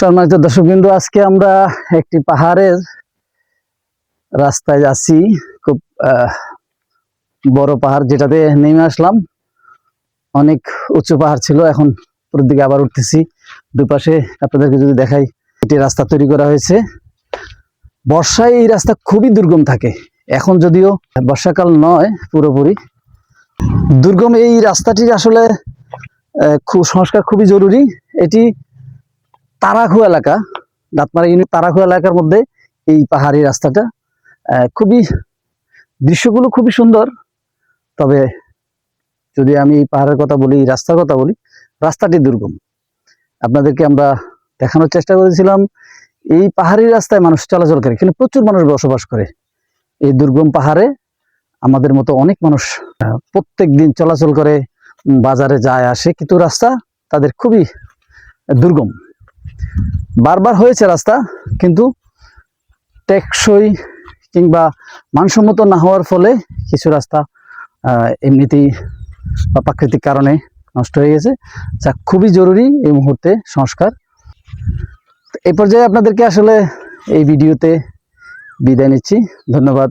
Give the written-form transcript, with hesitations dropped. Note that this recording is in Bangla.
সম্মানিত দর্শকবৃন্দ, আজকে আমরা একটি পাহাড়ের রাস্তায় যাচ্ছি। খুব বড় পাহাড়, যেটাতে নেমে আসলাম। অনেক উঁচু পাহাড় ছিল, এখন উপরের দিকে আবার উঠতেছি। দুপাশে আপনাদেরকে যদি দেখাই, এটি রাস্তা তৈরি করা হয়েছে। বর্ষায় এই রাস্তা খুবই দুর্গম থাকে। এখন যদিও বর্ষাকাল নয় পুরোপুরি দুর্গম, এই রাস্তাটির আসলে সংস্কার খুবই জরুরি। এটি তারাখু এলাকা, দাঁতমারা ইউনিয়ন তারাখু এলাকার মধ্যে এই পাহাড়ি রাস্তাটা। খুবই দৃশ্যগুলো খুবই সুন্দর। তবে যদি আমি এই পাহাড়ের কথা বলি, রাস্তার কথা বলি, রাস্তাটি দুর্গম। আপনাদেরকে আমরা দেখানোর চেষ্টা করেছিলাম এই পাহাড়ি রাস্তায় মানুষ চলাচল করে, কিন্তু প্রচুর মানুষ বসবাস করে। এই দুর্গম পাহাড়ে আমাদের মতো অনেক মানুষ প্রত্যেক দিন চলাচল করে, বাজারে যায় আসে, কিন্তু রাস্তা তাদের খুবই দুর্গম। বারবার হয়েছে রাস্তা, কিন্তু টেকসই কিংবা মানসম্মত না হওয়ার ফলে কিছু রাস্তা এমনিতেই বা প্রাকৃতিক কারণে নষ্ট হয়ে গেছে, যা খুবই জরুরি এই মুহূর্তে সংস্কার। এই পর্যায়ে আপনাদেরকে আসলে এই ভিডিওতে বিদায় নিচ্ছি। ধন্যবাদ।